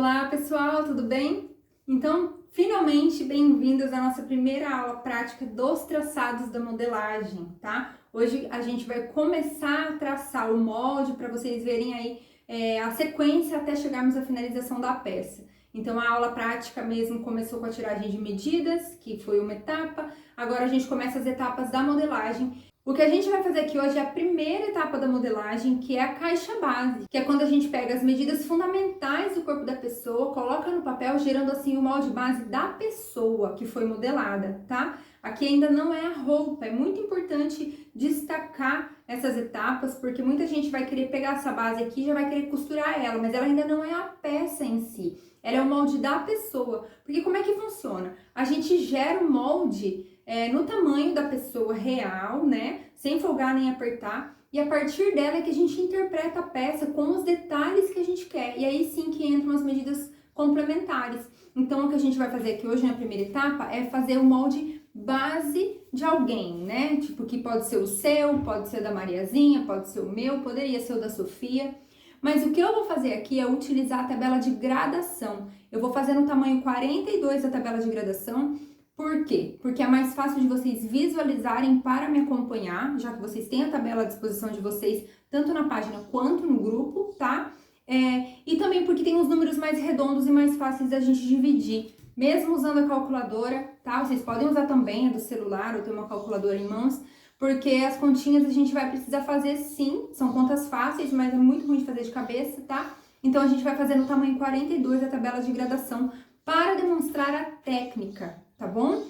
Olá pessoal, tudo bem? Então, finalmente bem-vindos à nossa primeira aula prática dos traçados da modelagem, tá? Hoje a gente vai começar a traçar o molde para vocês verem aí a sequência até chegarmos à finalização da peça. Então a aula prática mesmo começou com a tiragem de medidas, que foi uma etapa, agora a gente começa as etapas da modelagem. O que a gente vai fazer aqui hoje é a primeira etapa da modelagem, que é a caixa base, que é quando a gente pega as medidas fundamentais do corpo da pessoa, coloca no papel, gerando assim o molde base da pessoa que foi modelada, tá? Aqui ainda não é a roupa, é muito importante destacar essas etapas, porque muita gente vai querer pegar essa base aqui e já vai querer costurar ela, mas ela ainda não é a peça em si, ela é o molde da pessoa. Porque como é que funciona? A gente gera o molde no tamanho da pessoa real, né? Sem folgar nem apertar. E a partir dela é que a gente interpreta a peça com os detalhes que a gente quer. E aí sim que entram as medidas complementares. Então o que a gente vai fazer aqui hoje na primeira etapa é fazer o molde base de alguém, né? Tipo, que pode ser o seu, pode ser o da Mariazinha, pode ser o meu, poderia ser o da Sofia. Mas o que eu vou fazer aqui é utilizar a tabela de gradação. Eu vou fazer no tamanho 42 da tabela de gradação. Por quê? Porque é mais fácil de vocês visualizarem para me acompanhar, já que vocês têm a tabela à disposição de vocês, tanto na página quanto no grupo, tá? E também porque tem os números mais redondos e mais fáceis da gente dividir, mesmo usando a calculadora, tá? Vocês podem usar também a do celular ou ter uma calculadora em mãos, porque as continhas a gente vai precisar fazer sim, são contas fáceis, mas é muito ruim de fazer de cabeça, tá? Então a gente vai fazer no tamanho 42 da tabela de gradação para demonstrar a técnica, tá bom?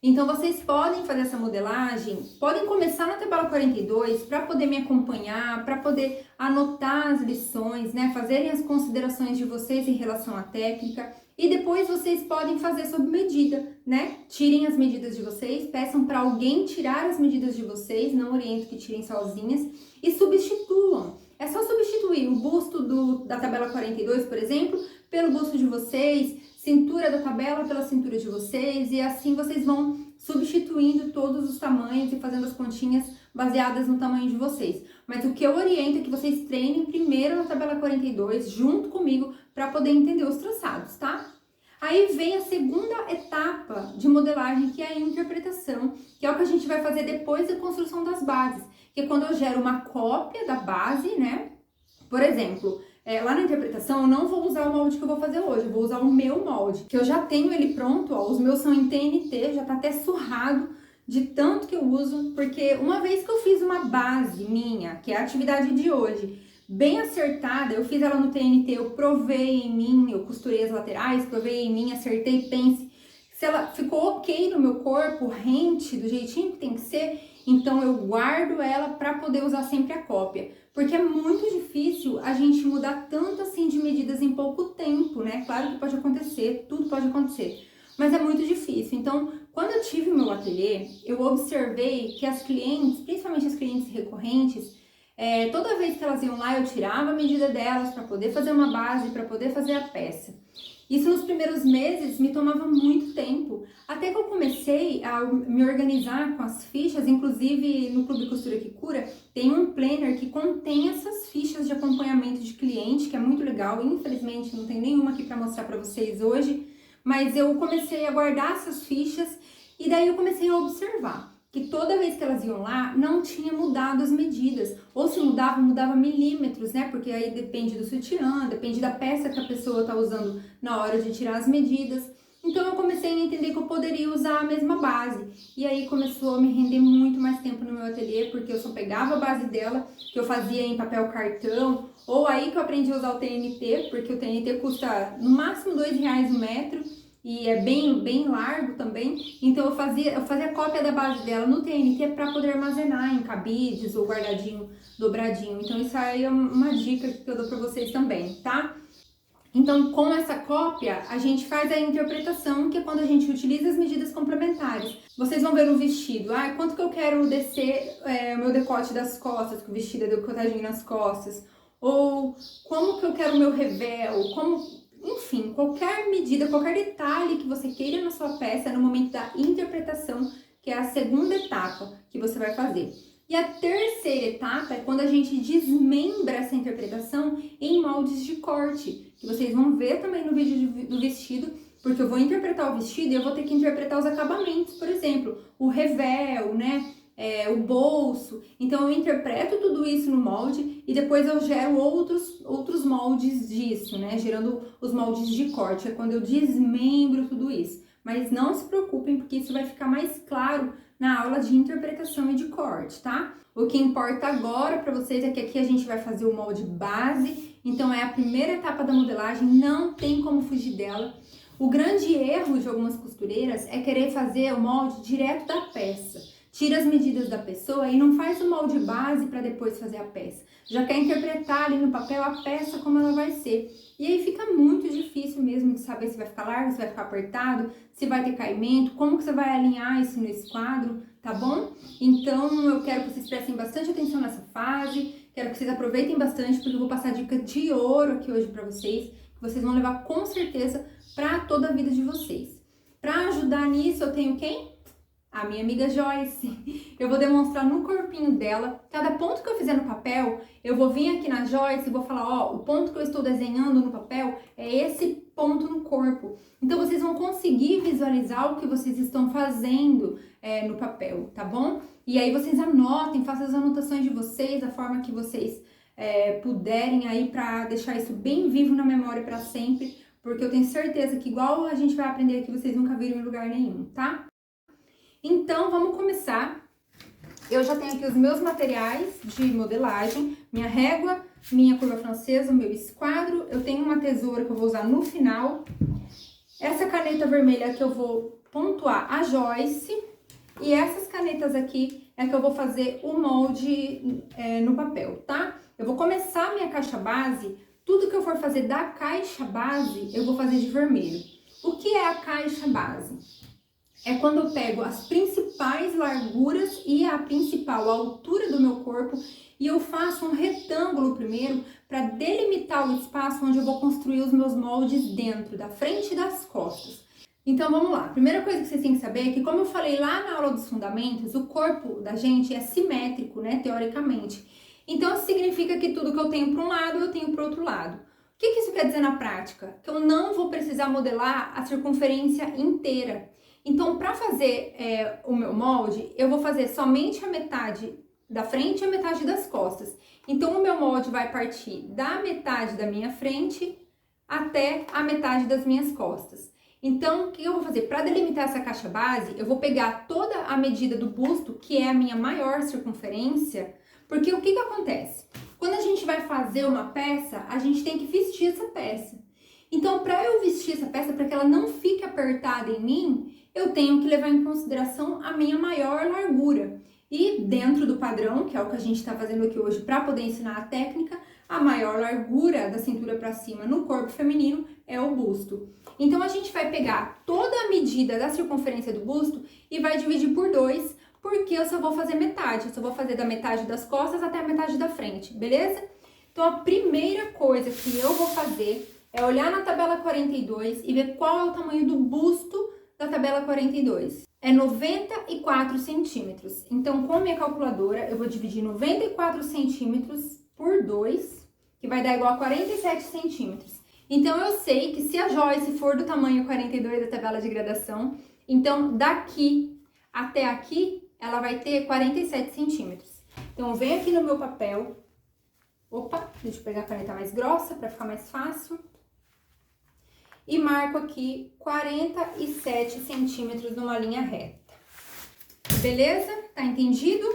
Então vocês podem fazer essa modelagem, podem começar na tabela 42 para poder me acompanhar, para poder anotar as lições, né? Fazerem as considerações de vocês em relação à técnica. E depois vocês podem fazer sob medida, né? Tirem as medidas de vocês, peçam para alguém tirar as medidas de vocês, não oriento que tirem sozinhas, e substituam. É só substituir o busto da tabela 42, por exemplo, pelo busto de vocês, cintura da tabela pela cintura de vocês, e assim vocês vão substituindo todos os tamanhos e fazendo as continhas baseadas no tamanho de vocês. Mas o que eu oriento é que vocês treinem primeiro na tabela 42, junto comigo, para poder entender os traçados, tá? Aí vem a segunda etapa de modelagem, que é a interpretação, que é o que a gente vai fazer depois da construção das bases, que é quando eu gero uma cópia da base, né? Por exemplo, lá na interpretação eu não vou usar o molde que eu vou fazer hoje, eu vou usar o meu molde, que eu já tenho ele pronto, ó, os meus são em TNT, já tá até surrado de tanto que eu uso, porque uma vez que eu fiz uma base minha, que é a atividade de hoje, bem acertada, eu fiz ela no TNT, eu provei em mim, eu costurei as laterais, provei em mim, acertei pence, se ela ficou ok no meu corpo, rente, do jeitinho que tem que ser, então eu guardo ela para poder usar sempre a cópia, porque é muito difícil a gente mudar tanto assim de medidas em pouco tempo, né? Claro que pode acontecer, tudo pode acontecer, mas é muito difícil. Então, quando eu tive o meu ateliê, eu observei que as clientes, principalmente as clientes recorrentes, toda vez que elas iam lá, eu tirava a medida delas para poder fazer uma base, para poder fazer a peça. Isso nos primeiros meses me tomava muito tempo, até que eu comecei a me organizar com as fichas, inclusive no Clube Costura que Cura, tem um planner que contém essas fichas de acompanhamento de cliente, que é muito legal. Infelizmente não tem nenhuma aqui para mostrar para vocês hoje, mas eu comecei a guardar essas fichas e daí eu comecei a observar que toda vez que elas iam lá, não tinha mudado as medidas, ou se mudava, mudava milímetros, né? Porque aí depende do sutiã, depende da peça que a pessoa tá usando na hora de tirar as medidas. Então eu comecei a entender que eu poderia usar a mesma base, e aí começou a me render muito mais tempo no meu ateliê, porque eu só pegava a base dela, que eu fazia em papel cartão, ou aí que eu aprendi a usar o TNT, porque o TNT custa no máximo R$2 o metro, e é bem largo também, então eu fazia cópia da base dela no TNT para poder armazenar em cabides ou guardadinho, dobradinho. Então isso aí é uma dica que eu dou para vocês também, tá? Então com essa cópia a gente faz a interpretação, que é quando a gente utiliza as medidas complementares. Vocês vão ver no vestido, quanto que eu quero descer o meu decote das costas, que o vestido é decotadinho nas costas, ou como que eu quero o meu revel, enfim, qualquer medida, qualquer detalhe que você queira na sua peça no momento da interpretação, que é a segunda etapa que você vai fazer. E a terceira etapa é quando a gente desmembra essa interpretação em moldes de corte, que vocês vão ver também no vídeo do vestido, porque eu vou interpretar o vestido e eu vou ter que interpretar os acabamentos, por exemplo, o revel, né? O bolso. Então eu interpreto tudo isso no molde e depois eu gero outros moldes disso, né? Gerando os moldes de corte, é quando eu desmembro tudo isso. Mas não se preocupem, porque isso vai ficar mais claro na aula de interpretação e de corte, tá? O que importa agora para vocês é que aqui a gente vai fazer o molde base, então é a primeira etapa da modelagem, não tem como fugir dela. O grande erro de algumas costureiras é querer fazer o molde direto da peça. Tira as medidas da pessoa e não faz o molde base para depois fazer a peça. Já quer interpretar ali no papel a peça como ela vai ser. E aí fica muito difícil mesmo de saber se vai ficar largo, se vai ficar apertado, se vai ter caimento, como que você vai alinhar isso nesse quadro, tá bom? Então eu quero que vocês prestem bastante atenção nessa fase, quero que vocês aproveitem bastante, porque eu vou passar dica de ouro aqui hoje para vocês, que vocês vão levar com certeza para toda a vida de vocês. Para ajudar nisso eu tenho quem? A minha amiga Joyce. Eu vou demonstrar no corpinho dela, cada ponto que eu fizer no papel, eu vou vir aqui na Joyce e vou falar, ó, o ponto que eu estou desenhando no papel é esse ponto no corpo. Então vocês vão conseguir visualizar o que vocês estão fazendo no papel, tá bom? E aí vocês anotem, façam as anotações de vocês, da forma que vocês puderem aí, para deixar isso bem vivo na memória para sempre, porque eu tenho certeza que igual a gente vai aprender aqui, vocês nunca viram em lugar nenhum, tá? Então, vamos começar. Eu já tenho aqui os meus materiais de modelagem, minha régua, minha curva francesa, o meu esquadro. Eu tenho uma tesoura que eu vou usar no final. Essa caneta vermelha que eu vou pontuar a Joyce. E essas canetas aqui é que eu vou fazer o molde no papel, tá? Eu vou começar a minha caixa base. Tudo que eu for fazer da caixa base, eu vou fazer de vermelho. O que é a caixa base? É quando eu pego as principais larguras e a principal altura do meu corpo e eu faço um retângulo primeiro para delimitar o espaço onde eu vou construir os meus moldes dentro, da frente e das costas. Então vamos lá, primeira coisa que vocês têm que saber é que, como eu falei lá na aula dos fundamentos, o corpo da gente é simétrico, né, teoricamente. Então isso significa que tudo que eu tenho para um lado, eu tenho para o outro lado. O que isso quer dizer na prática? Que eu não vou precisar modelar a circunferência inteira. Então, para fazer o meu molde, eu vou fazer somente a metade da frente e a metade das costas. Então, o meu molde vai partir da metade da minha frente até a metade das minhas costas. Então, o que eu vou fazer? Para delimitar essa caixa base, eu vou pegar toda a medida do busto, que é a minha maior circunferência, porque o que acontece? Quando a gente vai fazer uma peça, a gente tem que vestir essa peça. Então, para eu vestir essa peça, para que ela não fique apertada em mim, eu tenho que levar em consideração a minha maior largura. E dentro do padrão, que é o que a gente está fazendo aqui hoje para poder ensinar a técnica, a maior largura da cintura para cima no corpo feminino é o busto. Então, a gente vai pegar toda a medida da circunferência do busto e vai dividir por 2, porque eu só vou fazer metade. Eu só vou fazer da metade das costas até a metade da frente, beleza? Então, a primeira coisa que eu vou fazer é olhar na tabela 42 e ver qual é o tamanho do busto da tabela 42. É 94 centímetros. Então, com a minha calculadora, eu vou dividir 94 centímetros por 2, que vai dar igual a 47 centímetros. Então, eu sei que se a Joyce for do tamanho 42 da tabela de gradação, então daqui até aqui, ela vai ter 47 centímetros. Então, eu venho aqui no meu papel. Opa, deixa eu pegar a caneta mais grossa para ficar mais fácil. E marco aqui 47 centímetros numa linha reta. Beleza? Tá entendido?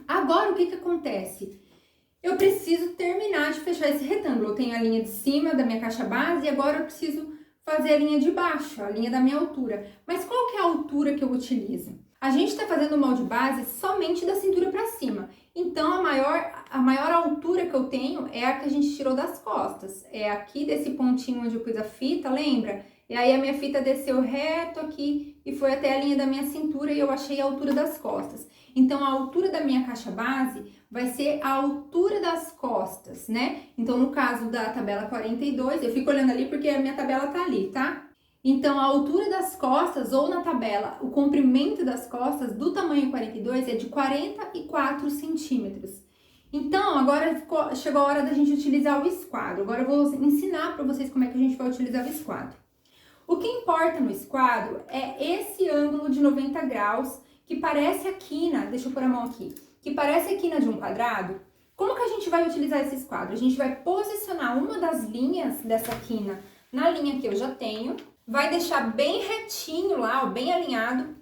Agora, o que acontece? Eu preciso terminar de fechar esse retângulo. Eu tenho a linha de cima da minha caixa base e agora eu preciso fazer a linha de baixo, a linha da minha altura. Mas qual que é a altura que eu utilizo? A gente tá fazendo o molde base somente da cintura para cima. Então, a maior altura que eu tenho é a que a gente tirou das costas. É aqui desse pontinho onde eu pus a fita, lembra? E aí a minha fita desceu reto aqui e foi até a linha da minha cintura e eu achei a altura das costas. Então, a altura da minha caixa base vai ser a altura das costas, né? Então, no caso da tabela 42, eu fico olhando ali porque a minha tabela tá ali, tá? Então, a altura das costas, ou na tabela, o comprimento das costas do tamanho 42 é de 44 centímetros. Então, agora chegou a hora da gente utilizar o esquadro. Agora eu vou ensinar para vocês como é que a gente vai utilizar o esquadro. O que importa no esquadro é esse ângulo de 90 graus, que parece a quina, deixa eu pôr a mão aqui, que parece a quina de um quadrado. Como que a gente vai utilizar esse esquadro? A gente vai posicionar uma das linhas dessa quina na linha que eu já tenho, vai deixar bem retinho lá, ó, bem alinhado.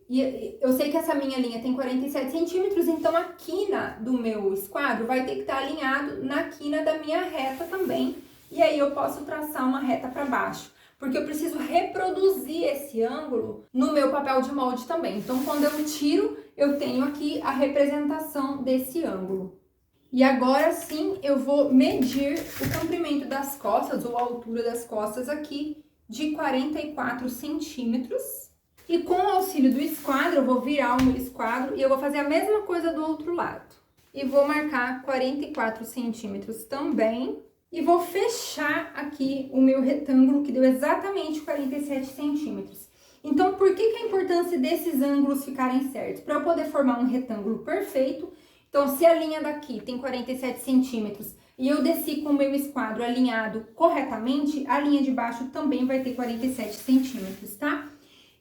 E eu sei que essa minha linha tem 47 centímetros, então a quina do meu esquadro vai ter que estar alinhado na quina da minha reta também. E aí eu posso traçar uma reta para baixo, porque eu preciso reproduzir esse ângulo no meu papel de molde também. Então, quando eu tiro, eu tenho aqui a representação desse ângulo. E agora sim, eu vou medir o comprimento das costas, ou a altura das costas aqui, de 44 centímetros. E com o auxílio do esquadro, eu vou virar o meu esquadro e eu vou fazer a mesma coisa do outro lado. E vou marcar 44 centímetros também. E vou fechar aqui o meu retângulo, que deu exatamente 47 centímetros. Então, por que a importância desses ângulos ficarem certos? Para eu poder formar um retângulo perfeito. Então, se a linha daqui tem 47 centímetros e eu desci com o meu esquadro alinhado corretamente, a linha de baixo também vai ter 47 centímetros, tá?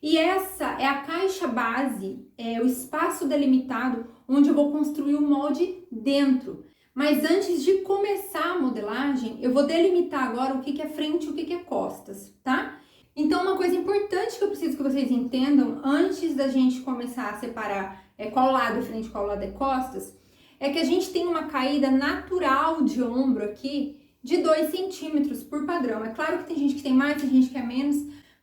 E essa é a caixa base, é o espaço delimitado onde eu vou construir o molde dentro. Mas antes de começar a modelagem, eu vou delimitar agora o que é frente e o que é costas, tá? Então, uma coisa importante que eu preciso que vocês entendam antes da gente começar a separar qual lado é frente e qual lado é costas, é que a gente tem uma caída natural de ombro aqui de 2 centímetros por padrão. É claro que tem gente que tem mais, tem gente que é menos,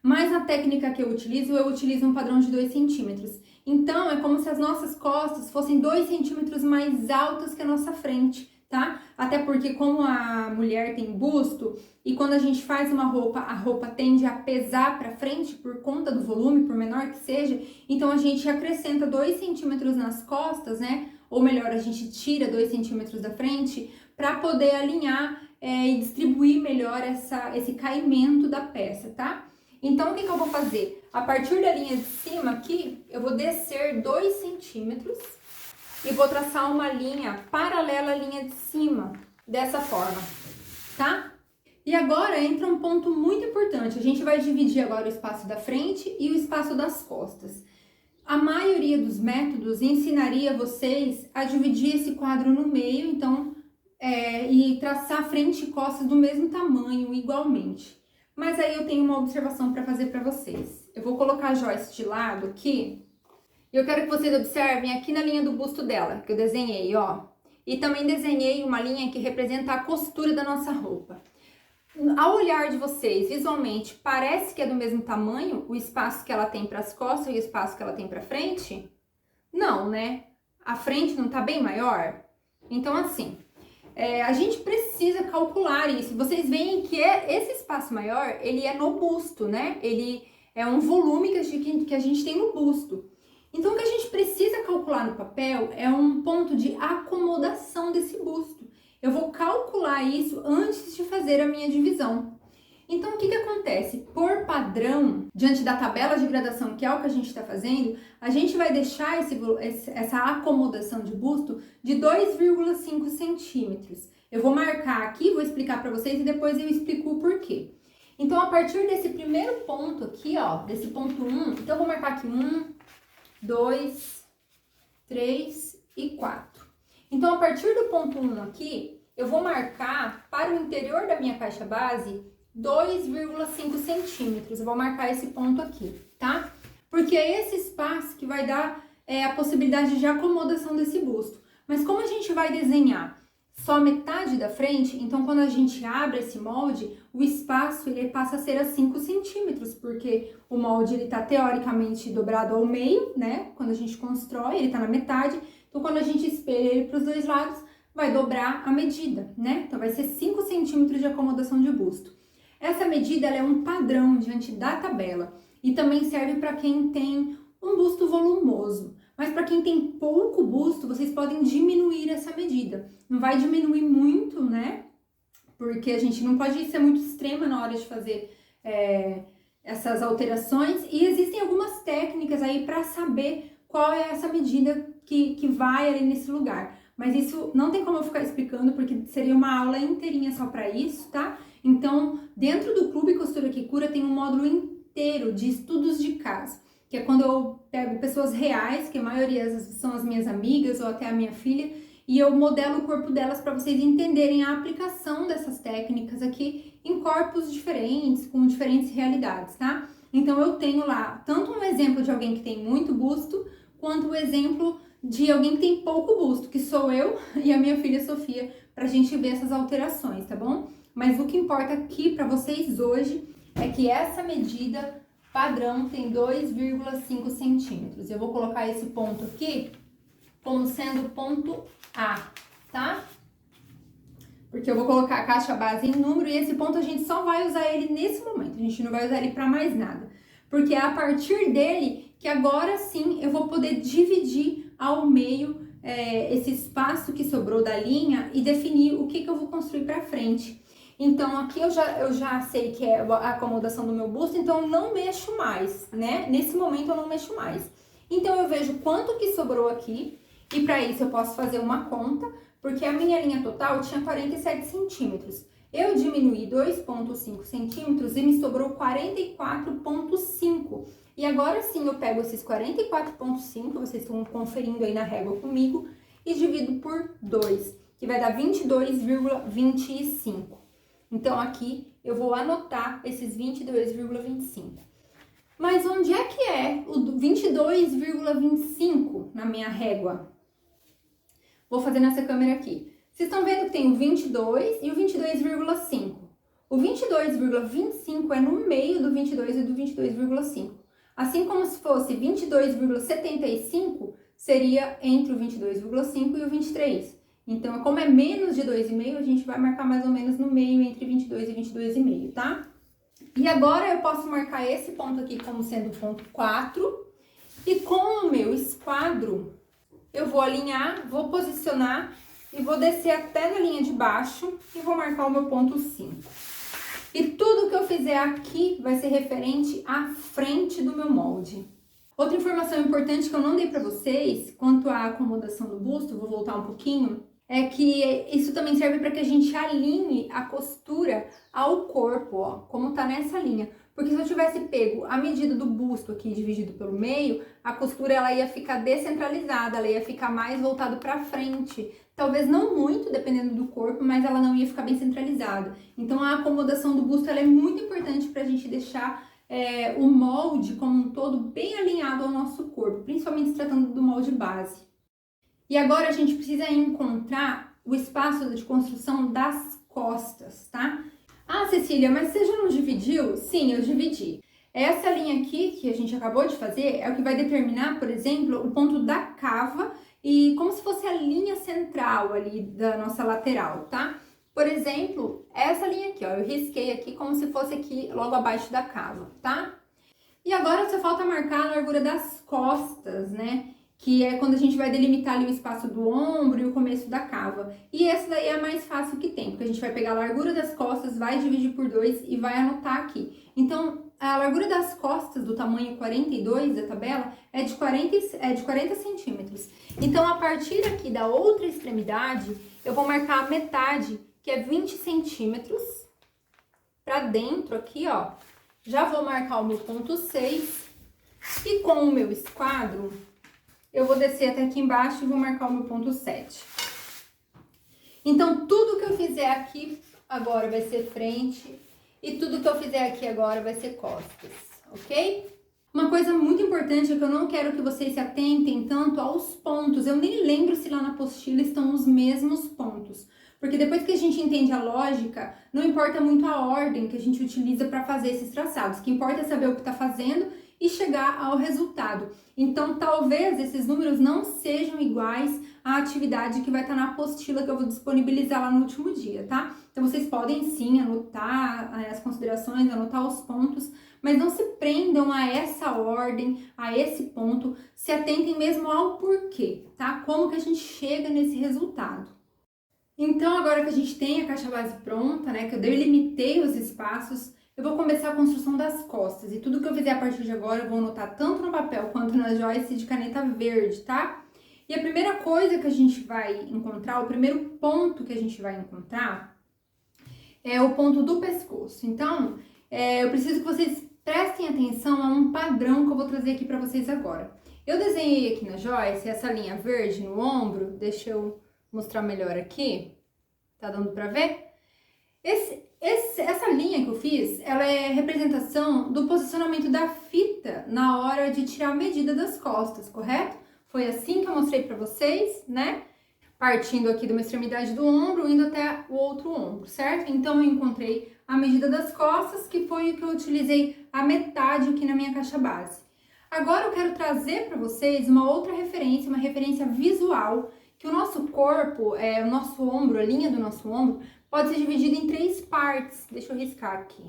mas na técnica que eu utilizo um padrão de 2 centímetros. Então, é como se as nossas costas fossem 2 centímetros mais altas que a nossa frente, tá? Até porque como a mulher tem busto, e quando a gente faz uma roupa, a roupa tende a pesar para frente por conta do volume, por menor que seja, então a gente acrescenta 2 centímetros nas costas, né? Ou melhor, a gente tira 2 centímetros da frente para poder alinhar e distribuir melhor esse caimento da peça, tá? Então, o que eu vou fazer? A partir da linha de cima aqui, eu vou descer 2 centímetros e vou traçar uma linha paralela à linha de cima, dessa forma, tá? E agora entra um ponto muito importante. A gente vai dividir agora o espaço da frente e o espaço das costas. A maioria dos métodos ensinaria vocês a dividir esse quadro no meio, então, e traçar frente e costas do mesmo tamanho, igualmente. Mas aí eu tenho uma observação para fazer para vocês. Eu vou colocar a Joyce de lado aqui. E eu quero que vocês observem aqui na linha do busto dela, que eu desenhei, ó. E também desenhei uma linha que representa a costura da nossa roupa. Ao olhar de vocês, visualmente, parece que é do mesmo tamanho o espaço que ela tem para as costas e o espaço que ela tem para frente? Não, né? A frente não tá bem maior? Então, assim, a gente precisa calcular isso. Vocês veem que esse espaço maior, ele é no busto, né? Ele é um volume que a gente tem no busto. Então, o que a gente precisa calcular no papel é um ponto de acomodação desse busto. Eu vou calcular isso antes de fazer a minha divisão. Então, o que acontece? Por padrão, diante da tabela de gradação, que é o que a gente está fazendo, a gente vai deixar essa acomodação de busto de 2,5 centímetros. Eu vou marcar aqui, vou explicar para vocês e depois eu explico o porquê. Então, a partir desse primeiro ponto aqui, ó, desse ponto 1, então eu vou marcar aqui 1, 2, 3 e 4. Então, a partir do ponto 1 aqui, eu vou marcar para o interior da minha caixa base 2,5 centímetros. Eu vou marcar esse ponto aqui, tá? Porque é esse espaço que vai dar a possibilidade de acomodação desse busto. Mas como a gente vai desenhar só metade da frente, então quando a gente abre esse molde, o espaço ele passa a ser a 5 centímetros, porque o molde ele tá teoricamente dobrado ao meio, né? Quando a gente constrói, ele tá na metade. Então, quando a gente espelha ele para os dois lados, vai dobrar a medida, né? Então, vai ser 5 centímetros de acomodação de busto. Essa medida ela é um padrão diante da tabela e também serve para quem tem um busto volumoso. Mas para quem tem pouco busto, vocês podem diminuir essa medida. Não vai diminuir muito, né? Porque a gente não pode ser muito extrema na hora de fazer essas alterações e existem algumas técnicas aí para saber qual é essa medida que vai ali nesse lugar. Mas isso não tem como eu ficar explicando, porque seria uma aula inteirinha só para isso, tá? Então, dentro do Clube Costura que Cura tem um módulo inteiro de estudos de caso, que é quando eu pego pessoas reais, que a maioria são as minhas amigas ou até a minha filha, e eu modelo o corpo delas para vocês entenderem a aplicação dessas técnicas aqui em corpos diferentes, com diferentes realidades, tá? Então eu tenho lá tanto um exemplo de alguém que tem muito busto, quanto o exemplo de alguém que tem pouco busto, que sou eu e a minha filha Sofia, pra gente ver essas alterações, tá bom? Mas o que importa aqui para vocês hoje é que essa medida padrão tem 2,5 centímetros. Eu vou colocar esse ponto aqui como sendo o ponto A, tá? Porque eu vou colocar a caixa base em número e esse ponto a gente só vai usar ele nesse momento. A gente não vai usar ele para mais nada. Porque é a partir dele que agora sim eu vou poder dividir ao meio esse espaço que sobrou da linha e definir o que eu vou construir para frente. Então aqui eu já sei que é a acomodação do meu busto, então eu não mexo mais, né? Nesse momento eu não mexo mais. Então eu vejo quanto que sobrou aqui e para isso eu posso fazer uma conta, porque a minha linha total tinha 47 centímetros. Eu diminuí 2,5 centímetros e me sobrou 44,5. E agora sim eu pego esses 44,5, vocês estão conferindo aí na régua comigo, e divido por 2, que vai dar 22,25. Então aqui eu vou anotar esses 22,25. Mas onde é que é o 22,25 na minha régua? Vou fazer nessa câmera aqui. Vocês estão vendo que tem o 22 e o 22,5. O 22,25 é no meio do 22 e do 22,5. Assim como se fosse 22,75, seria entre o 22,5 e o 23. Então, como é menos de 2,5, a gente vai marcar mais ou menos no meio, entre 22 e 22,5, tá? E agora eu posso marcar esse ponto aqui como sendo o ponto 4. E com o meu esquadro, eu vou alinhar, vou posicionar e vou descer até na linha de baixo e vou marcar o meu ponto 5. E tudo que eu fizer aqui vai ser referente à frente do meu molde. Outra informação importante que eu não dei para vocês, quanto à acomodação do busto, vou voltar um pouquinho, é que isso também serve para que a gente alinhe a costura ao corpo, ó, como tá nessa linha. Porque se eu tivesse pego a medida do busto aqui dividido pelo meio, a costura ela ia ficar descentralizada, ela ia ficar mais voltada para frente. Talvez não muito, dependendo do corpo, mas ela não ia ficar bem centralizada. Então a acomodação do busto ela é muito importante para a gente deixar o molde como um todo bem alinhado ao nosso corpo, principalmente se tratando do molde base. E agora a gente precisa encontrar o espaço de construção das costas, tá? Ah, Cecília, mas você já não dividiu? Sim, eu dividi. Essa linha aqui que a gente acabou de fazer é o que vai determinar, por exemplo, o ponto da cava e como se fosse a linha central ali da nossa lateral, tá? Por exemplo, essa linha aqui, ó, eu risquei aqui como se fosse aqui logo abaixo da cava, tá? E agora só falta marcar a largura das costas, né? Que é quando a gente vai delimitar ali o espaço do ombro e o começo da cava. E essa daí é a mais fácil que tem, porque a gente vai pegar a largura das costas, vai dividir por 2 e vai anotar aqui. Então, a largura das costas do tamanho 42 da tabela é de 40 centímetros. Então, a partir aqui da outra extremidade, eu vou marcar a metade, que é 20 centímetros. Pra dentro aqui, ó, já vou marcar o meu ponto 6. E com o meu esquadro, eu vou descer até aqui embaixo e vou marcar o meu ponto 7. Então, tudo que eu fizer aqui agora vai ser frente e tudo que eu fizer aqui agora vai ser costas, ok? Uma coisa muito importante é que eu não quero que vocês se atentem tanto aos pontos. Eu nem lembro se lá na apostila estão os mesmos pontos. Porque depois que a gente entende a lógica, não importa muito a ordem que a gente utiliza para fazer esses traçados. O que importa é saber o que está fazendo e chegar ao resultado. Então, talvez esses números não sejam iguais à atividade que vai estar na apostila que eu vou disponibilizar lá no último dia, tá? Então, vocês podem sim anotar as considerações, anotar os pontos, mas não se prendam a essa ordem, a esse ponto, se atentem mesmo ao porquê, tá? Como que a gente chega nesse resultado. Então, agora que a gente tem a caixa base pronta, né, que eu delimitei os espaços, eu vou começar a construção das costas. E tudo que eu fizer a partir de agora, eu vou anotar tanto no papel quanto na joice de caneta verde, tá? E a primeira coisa que a gente vai encontrar, o primeiro ponto que a gente vai encontrar é o ponto do pescoço. Então, eu preciso que vocês prestem atenção a um padrão que eu vou trazer aqui pra vocês agora. Eu desenhei aqui na joice essa linha verde no ombro, deixa eu mostrar melhor aqui, tá dando pra ver? Essa linha que eu fiz, ela é representação do posicionamento da fita na hora de tirar a medida das costas, correto? Foi assim que eu mostrei pra vocês, né? Partindo aqui de uma extremidade do ombro, indo até o outro ombro, certo? Então, eu encontrei a medida das costas, que foi o que eu utilizei a metade aqui na minha caixa base. Agora, eu quero trazer para vocês uma outra referência, uma referência visual, que o nosso corpo, o nosso ombro, a linha do nosso ombro, pode ser dividida em 3 partes. Deixa eu riscar aqui.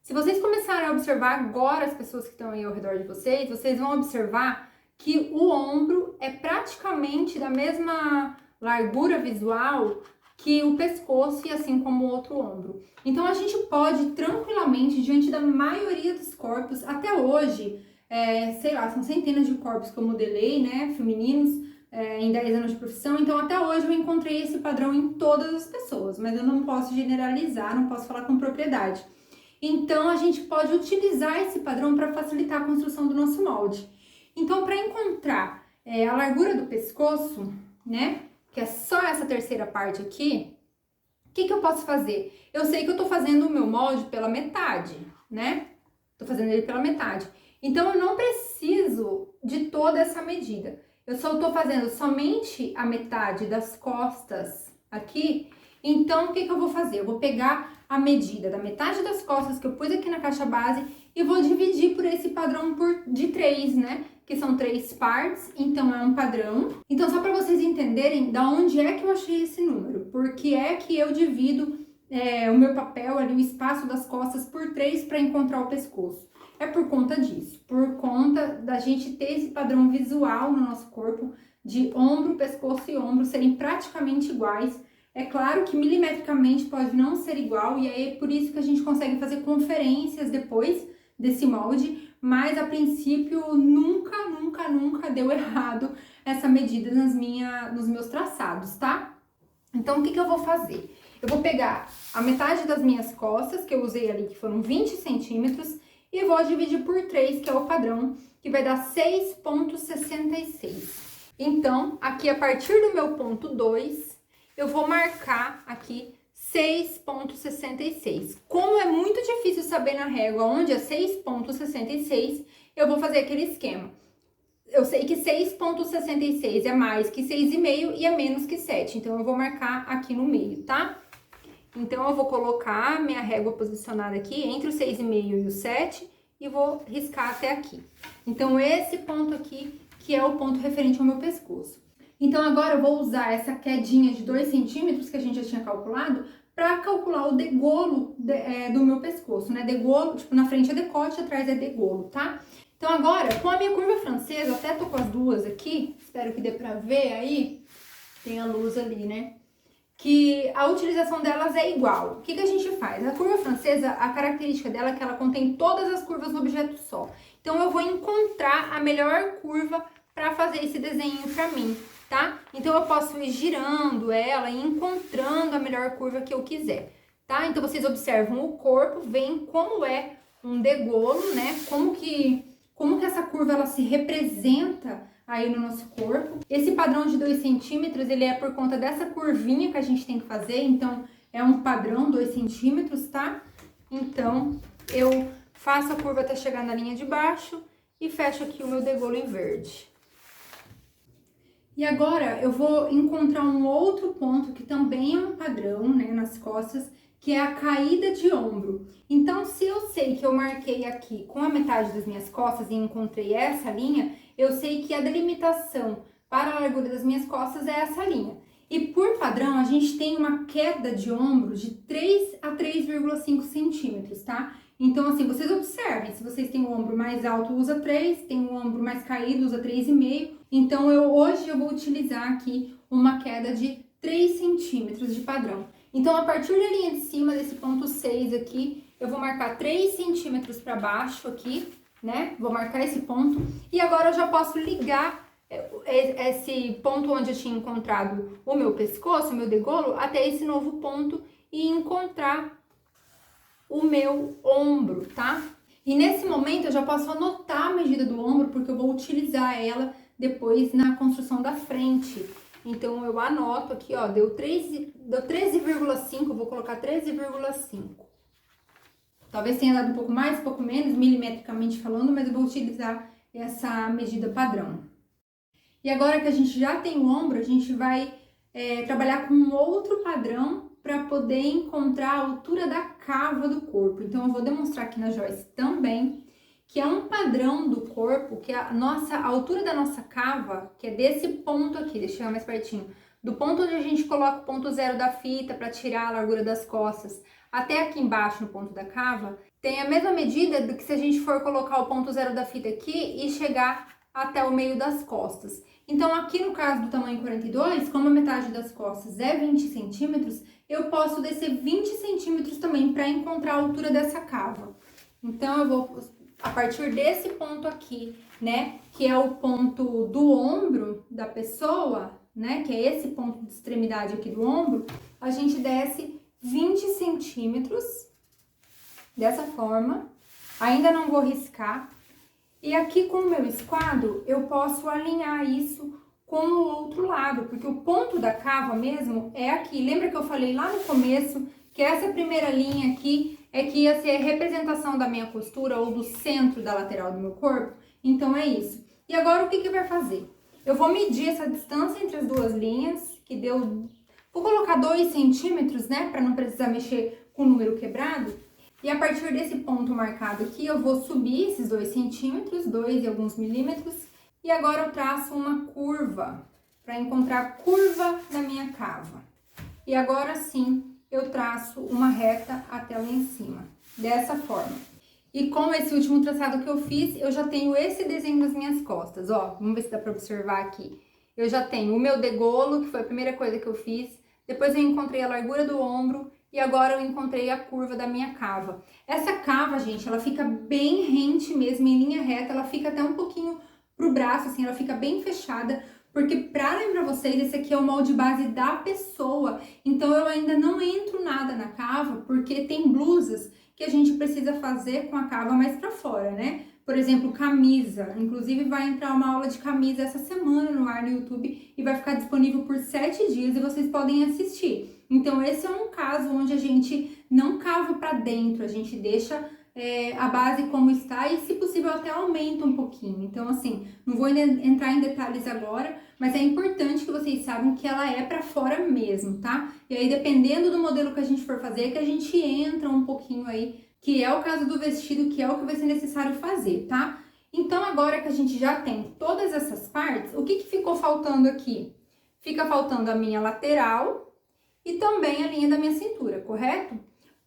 Se vocês começarem a observar agora as pessoas que estão aí ao redor de vocês, vocês vão observar que o ombro é praticamente da mesma largura visual que o pescoço e assim como o outro ombro. Então, a gente pode tranquilamente, diante da maioria dos corpos, até hoje, sei lá, são centenas de corpos que eu modelei, né, femininos, em 10 anos de profissão, então até hoje eu encontrei esse padrão em todas as pessoas, mas eu não posso generalizar, não posso falar com propriedade. Então, a gente pode utilizar esse padrão para facilitar a construção do nosso molde. Então, para encontrar a largura do pescoço, né, que é só essa terceira parte aqui, o que eu posso fazer? Eu sei que eu tô fazendo o meu molde pela metade, né? Tô fazendo ele pela metade. Então, eu não preciso de toda essa medida. Eu só tô fazendo somente a metade das costas aqui. Então, o que eu vou fazer? Eu vou pegar a medida da metade das costas que eu pus aqui na caixa base e vou dividir por esse padrão de 3, né? Que são 3 partes, então é um padrão. Então, só para vocês entenderem da onde é que eu achei esse número, porque é que eu divido o meu papel ali, o espaço das costas por 3 para encontrar o pescoço. É por conta disso, por conta da gente ter esse padrão visual no nosso corpo de ombro, pescoço e ombro serem praticamente iguais. É claro que milimetricamente pode não ser igual e aí é por isso que a gente consegue fazer conferências depois desse molde, mas a princípio nunca deu errado essa medida nos meus traçados, tá? Então, o que eu vou fazer? Eu vou pegar a metade das minhas costas, que eu usei ali, que foram 20 centímetros, e vou dividir por 3, que é o padrão, que vai dar 6,66. Então, aqui a partir do meu ponto 2, eu vou marcar aqui 6,66. Como é muito difícil saber na régua onde é 6,66, eu vou fazer aquele esquema. Eu sei que 6,66 é mais que 6,5 e é menos que 7. Então, eu vou marcar aqui no meio, tá? Então, eu vou colocar minha régua posicionada aqui entre o 6,5 e o 7 e vou riscar até aqui. Então, esse ponto aqui que é o ponto referente ao meu pescoço. Então, agora eu vou usar essa quedinha de 2 centímetros que a gente já tinha calculado para calcular o degolo do meu pescoço, né? Degolo, tipo, na frente é decote, atrás é degolo, tá? Então, agora, com a minha curva francesa, eu até tô com as duas aqui, espero que dê pra ver aí, tem a luz ali, né? Que a utilização delas é igual. O que a gente faz? A curva francesa, a característica dela é que ela contém todas as curvas no objeto só. Então, eu vou encontrar a melhor curva para fazer esse desenho para mim, tá? Então, eu posso ir girando ela e encontrando a melhor curva que eu quiser, tá? Então, vocês observam o corpo, veem como é um degolo, né? Como que essa curva ela se representa aí no nosso corpo. Esse padrão de 2 centímetros, ele é por conta dessa curvinha que a gente tem que fazer, então é um padrão 2 centímetros, tá? Então, eu faço a curva até chegar na linha de baixo e fecho aqui o meu degolo em verde. E agora eu vou encontrar um outro ponto que também é um padrão, né, nas costas, que é a caída de ombro. Então, se eu sei que eu marquei aqui com a metade das minhas costas e encontrei essa linha, eu sei que a delimitação para a largura das minhas costas é essa linha. E por padrão, a gente tem uma queda de ombro de 3 a 3,5 centímetros, tá? Então, assim, vocês observem, se vocês têm o ombro mais alto, usa 3, tem o ombro mais caído, usa 3,5. Então, hoje eu vou utilizar aqui uma queda de 3 centímetros de padrão. Então, a partir da linha de cima, desse ponto 6 aqui, eu vou marcar 3 centímetros para baixo aqui, né? Vou marcar esse ponto. E agora eu já posso ligar esse ponto onde eu tinha encontrado o meu pescoço, o meu degolo, até esse novo ponto e encontrar o meu ombro, tá? E nesse momento eu já posso anotar a medida do ombro, porque eu vou utilizar ela depois na construção da frente. Então eu anoto aqui, ó, deu 13,5, eu vou colocar 13,5. Talvez tenha dado um pouco mais, um pouco menos, milimetricamente falando, mas eu vou utilizar essa medida padrão. E agora que a gente já tem o ombro, a gente vai trabalhar com um outro padrão para poder encontrar a altura da cava do corpo. Então, eu vou demonstrar aqui na Joyce também, que é um padrão do corpo, que a altura da nossa cava, que é desse ponto aqui, deixa eu chegar mais pertinho, do ponto onde a gente coloca o ponto zero da fita para tirar a largura das costas, até aqui embaixo no ponto da cava, tem a mesma medida do que se a gente for colocar o ponto zero da fita aqui e chegar até o meio das costas. Então, aqui no caso do tamanho 42, como a metade das costas é 20 centímetros, eu posso descer 20 centímetros também para encontrar a altura dessa cava. Então, eu vou, a partir desse ponto aqui, né, que é o ponto do ombro da pessoa, né, que é esse ponto de extremidade aqui do ombro, a gente desce 20 centímetros, dessa forma. Ainda não vou riscar. E aqui com o meu esquadro, eu posso alinhar isso com o outro lado, porque o ponto da cava mesmo é aqui. Lembra que eu falei lá no começo que essa primeira linha aqui é que ia ser a representação da minha costura ou do centro da lateral do meu corpo? Então é isso. E agora o que vai fazer? Eu vou medir essa distância entre as duas linhas, que deu... Vou colocar 2 centímetros, né, para não precisar mexer com o número quebrado. E a partir desse ponto marcado aqui, eu vou subir esses 2 centímetros, 2 e alguns milímetros. E agora eu traço uma curva, para encontrar a curva da minha cava. E agora sim, eu traço uma reta até lá em cima, dessa forma. E com esse último traçado que eu fiz, eu já tenho esse desenho nas minhas costas, ó. Vamos ver se dá para observar aqui. Eu já tenho o meu degolo, que foi a primeira coisa que eu fiz. Depois eu encontrei a largura do ombro. E agora eu encontrei a curva da minha cava. Essa cava, gente, ela fica bem rente mesmo, em linha reta. Ela fica até um pouquinho pro braço, assim, ela fica bem fechada. Porque, pra lembrar vocês, esse aqui é o molde base da pessoa. Então, eu ainda não entro nada na cava, porque tem blusas que a gente precisa fazer com a cava mais pra fora, né? Por exemplo, camisa. Inclusive, vai entrar uma aula de camisa essa semana no ar no YouTube e vai ficar disponível por 7 dias e vocês podem assistir. Então, esse é um caso onde a gente não cava pra dentro, a gente deixa a base como está e, se possível, até aumenta um pouquinho. Então, assim, não vou entrar em detalhes agora, mas é importante que vocês saibam que ela é pra fora mesmo, tá? E aí, dependendo do modelo que a gente for fazer, que a gente entra um pouquinho aí, que é o caso do vestido, que é o que vai ser necessário fazer, tá? Então, agora que a gente já tem todas essas partes, o que ficou faltando aqui? Fica faltando a minha lateral e também a linha da minha cintura, correto?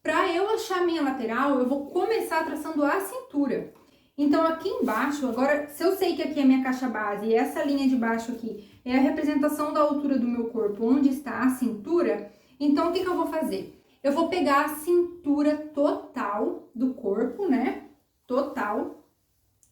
Para eu achar a minha lateral, eu vou começar traçando a cintura. Então, aqui embaixo, agora, se eu sei que aqui é a minha caixa base e essa linha de baixo aqui é a representação da altura do meu corpo, onde está a cintura, então, o que eu vou fazer? Eu vou pegar a cintura total do corpo, né? Total.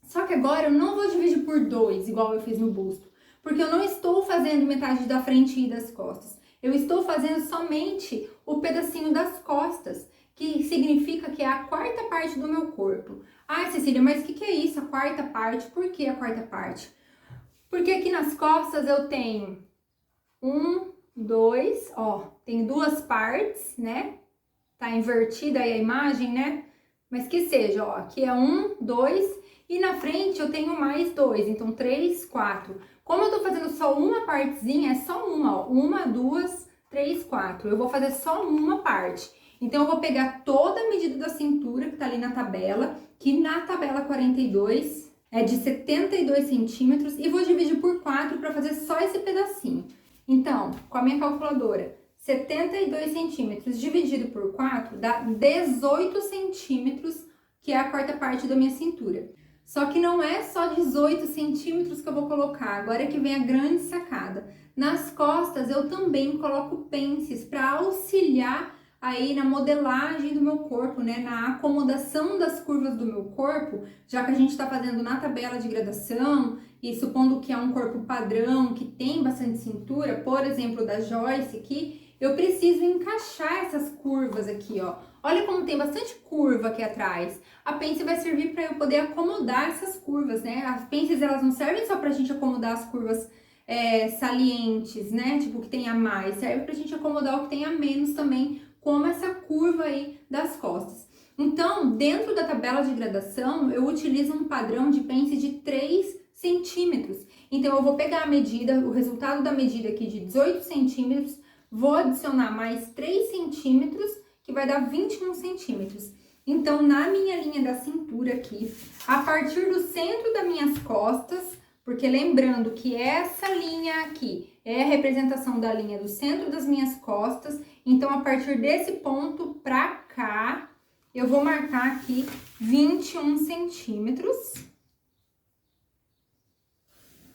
Só que agora eu não vou dividir por 2, igual eu fiz no busto, porque eu não estou fazendo metade da frente e das costas. Eu estou fazendo somente o pedacinho das costas, que significa que é a quarta parte do meu corpo. Ai, Cecília, mas o que é isso, a quarta parte? Por que a quarta parte? Porque aqui nas costas eu tenho 1, 2, ó, tem 2 partes, né? Tá invertida aí a imagem, né? Mas que seja, ó, aqui é 1, 2 e na frente eu tenho mais 2, então 3, 4. Como eu tô fazendo só uma partezinha, é só uma, ó, 1, 2, 3, 4. Eu vou fazer só uma parte. Então, eu vou pegar toda a medida da cintura que tá ali na tabela, que na tabela 42 é de 72 centímetros, e vou dividir por 4 para fazer só esse pedacinho. Então, com a minha calculadora, 72 centímetros dividido por 4 dá 18 centímetros, que é a quarta parte da minha cintura. Só que não é só 18 centímetros que eu vou colocar, agora é que vem a grande sacada. Nas costas eu também coloco pences para auxiliar aí na modelagem do meu corpo, né, na acomodação das curvas do meu corpo, já que a gente está fazendo na tabela de gradação e supondo que é um corpo padrão, que tem bastante cintura, por exemplo, da Joyce aqui, eu preciso encaixar essas curvas aqui, ó. Olha como tem bastante curva aqui atrás. A pence vai servir para eu poder acomodar essas curvas, né? As pences, elas não servem só pra gente acomodar as curvas salientes, né? Tipo, que tem a mais. Serve pra gente acomodar o que tem a menos também, como essa curva aí das costas. Então, dentro da tabela de gradação, eu utilizo um padrão de pence de 3 centímetros. Então, eu vou pegar a medida, o resultado da medida aqui de 18 centímetros, vou adicionar mais 3 centímetros, que vai dar 21 centímetros. Então, na minha linha da cintura aqui, a partir do centro das minhas costas, porque lembrando que essa linha aqui é a representação da linha do centro das minhas costas, então, a partir desse ponto pra cá, eu vou marcar aqui 21 centímetros.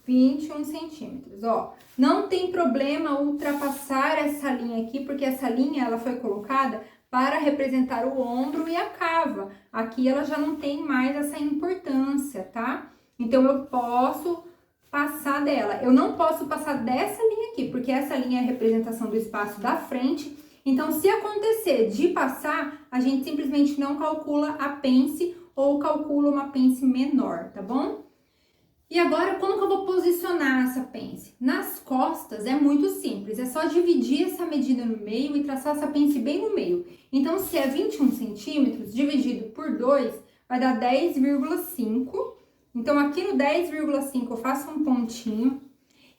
21 centímetros, ó. Não tem problema ultrapassar essa linha aqui, porque essa linha, ela foi colocada para representar o ombro e a cava. Aqui ela já não tem mais essa importância, tá? Então, eu posso passar dela. Eu não posso passar dessa linha aqui, porque essa linha é a representação do espaço da frente. Então, se acontecer de passar, a gente simplesmente não calcula a pence ou calcula uma pence menor, tá bom? E agora, como que eu vou posicionar essa pence? Nas costas é muito simples, é só dividir essa medida no meio e traçar essa pence bem no meio. Então, se é 21 centímetros, dividido por 2, vai dar 10,5. Então, aqui no 10,5 eu faço um pontinho.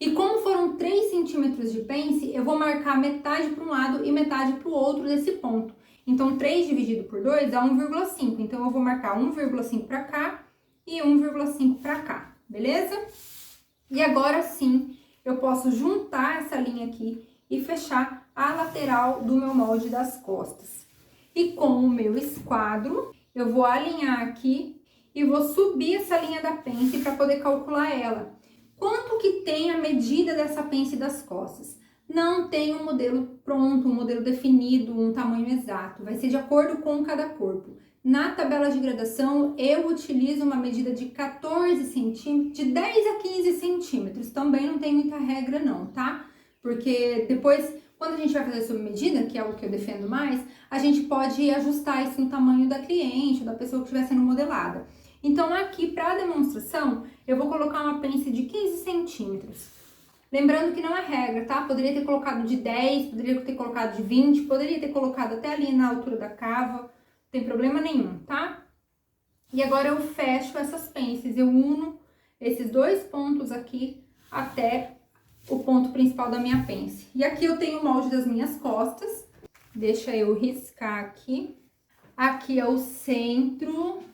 E como foram 3 centímetros de pence, eu vou marcar metade para um lado e metade para o outro desse ponto. Então, 3 dividido por 2 dá 1,5. Então, eu vou marcar 1,5 para cá e 1,5 para cá. Beleza? E agora sim, eu posso juntar essa linha aqui e fechar a lateral do meu molde das costas. E com o meu esquadro, eu vou alinhar aqui e vou subir essa linha da pence para poder calcular ela. Quanto que tem a medida dessa pence das costas? Não tem um modelo pronto, um modelo definido, um tamanho exato. Vai ser de acordo com cada corpo. Na tabela de gradação, eu utilizo uma medida de 14 centímetros, de 10 a 15 centímetros. Também não tem muita regra não, tá? Porque depois, quando a gente vai fazer sob medida, que é o que eu defendo mais, a gente pode ajustar isso no tamanho da cliente, ou da pessoa que estiver sendo modelada. Então, aqui, para demonstração, eu vou colocar uma pence de 15 centímetros. Lembrando que não é regra, tá? Poderia ter colocado de 10, poderia ter colocado de 20, poderia ter colocado até ali na altura da cava, não tem problema nenhum, tá? E agora eu fecho essas pences, eu uno esses dois pontos aqui até o ponto principal da minha pence. E aqui eu tenho o molde das minhas costas, deixa eu riscar aqui. Aqui é o centro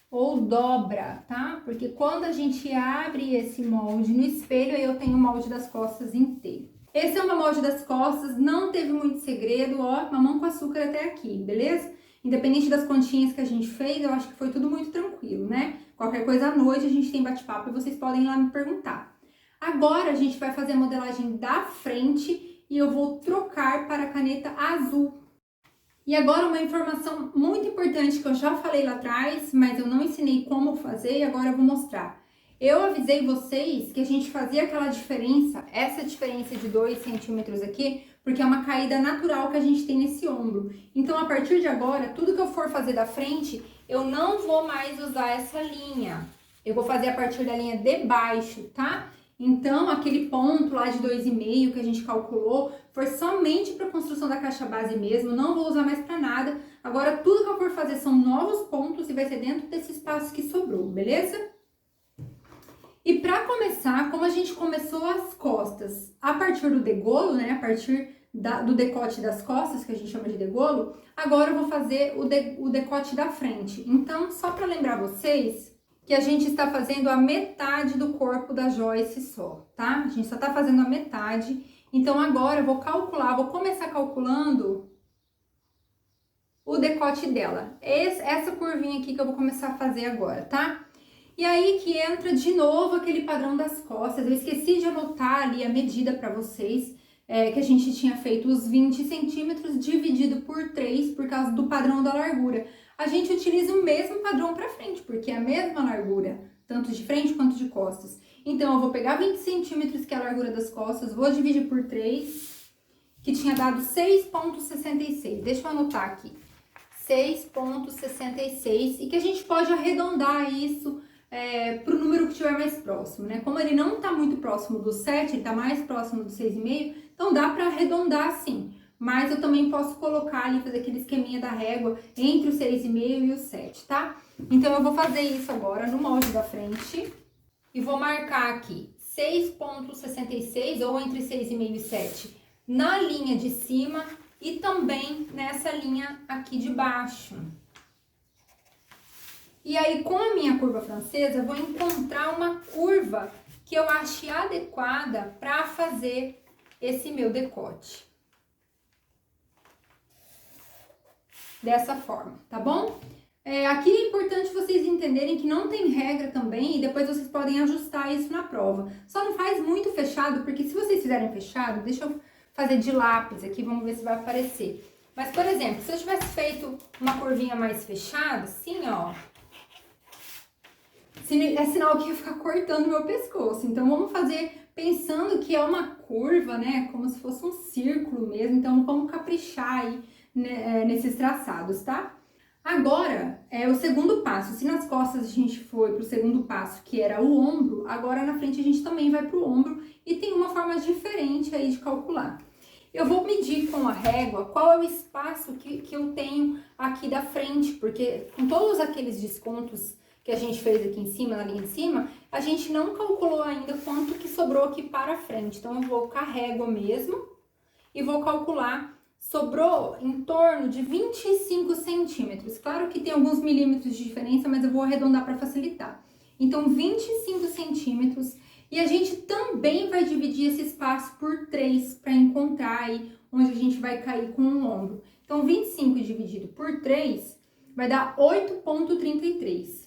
ou dobra, tá? Porque quando a gente abre esse molde no espelho, aí eu tenho o molde das costas inteiro. Esse é o meu molde das costas, não teve muito segredo, ó, mamão com açúcar até aqui, beleza? Independente das continhas que a gente fez, eu acho que foi tudo muito tranquilo, né? Qualquer coisa à noite a gente tem bate-papo e vocês podem ir lá me perguntar. Agora a gente vai fazer a modelagem da frente e eu vou trocar para a caneta azul. E agora uma informação muito importante que eu já falei lá atrás, mas eu não ensinei como fazer e agora eu vou mostrar. Eu avisei vocês que a gente fazia aquela diferença, essa diferença de 2 centímetros aqui, porque é uma caída natural que a gente tem nesse ombro. Então, a partir de agora, tudo que eu for fazer da frente, eu não vou mais usar essa linha. Eu vou fazer a partir da linha de baixo, tá? Então, aquele ponto lá de 2,5 que a gente calculou, foi somente para a construção da caixa base mesmo, não vou usar mais para nada. Agora, tudo que eu for fazer são novos pontos e vai ser dentro desse espaço que sobrou, beleza? E para começar, como a gente começou as costas a partir do degolo, né, a partir do decote das costas, que a gente chama de degolo, agora eu vou fazer o decote da frente. Então, só para lembrar vocês que a gente está fazendo a metade do corpo da Joyce só, tá? A gente só tá fazendo a metade. Então, agora eu vou calcular, vou começar calculando o decote dela. Essa curvinha aqui que eu vou começar a fazer agora, tá? E aí que entra de novo aquele padrão das costas. Eu esqueci de anotar ali a medida para vocês, que a gente tinha feito os 20 centímetros dividido por 3 por causa do padrão da largura. A gente utiliza o mesmo padrão para frente, porque é a mesma largura, tanto de frente quanto de costas. Então, eu vou pegar 20 centímetros, que é a largura das costas, vou dividir por 3, que tinha dado 6,66. Deixa eu anotar aqui. 6,66, e que a gente pode arredondar isso para o número que estiver mais próximo, né? Como ele não está muito próximo do 7, ele está mais próximo do 6,5, então dá para arredondar sim. Mas eu também posso colocar ali, fazer aquele esqueminha da régua entre o 6,5 e o 7, tá? Então, eu vou fazer isso agora no molde da frente e vou marcar aqui 6,66 ou entre 6,5 e 7 na linha de cima e também nessa linha aqui de baixo. E aí, com a minha curva francesa, eu vou encontrar uma curva que eu ache adequada para fazer esse meu decote. Dessa forma, tá bom? Aqui é importante vocês entenderem que não tem regra também e depois vocês podem ajustar isso na prova. Só não faz muito fechado, porque se vocês fizerem fechado, deixa eu fazer de lápis aqui, vamos ver se vai aparecer. Mas, por exemplo, se eu tivesse feito uma curvinha mais fechada, assim, ó, é sinal que ia ficar cortando meu pescoço. Então, vamos fazer pensando que é uma curva, né, como se fosse um círculo mesmo. Então, vamos caprichar aí nesses traçados, tá? Agora, o segundo passo. Se nas costas a gente foi pro segundo passo, que era o ombro, agora na frente a gente também vai pro ombro e tem uma forma diferente aí de calcular. Eu vou medir com a régua qual é o espaço que eu tenho aqui da frente, porque com todos aqueles descontos que a gente fez aqui em cima, na linha de cima, a gente não calculou ainda quanto que sobrou aqui para frente. Então, eu vou com a régua mesmo e vou calcular. Sobrou em torno de 25 centímetros. Claro que tem alguns milímetros de diferença, mas eu vou arredondar para facilitar. Então, 25 centímetros. E a gente também vai dividir esse espaço por 3 para encontrar aí onde a gente vai cair com o ombro. Então, 25 dividido por 3 vai dar 8,33.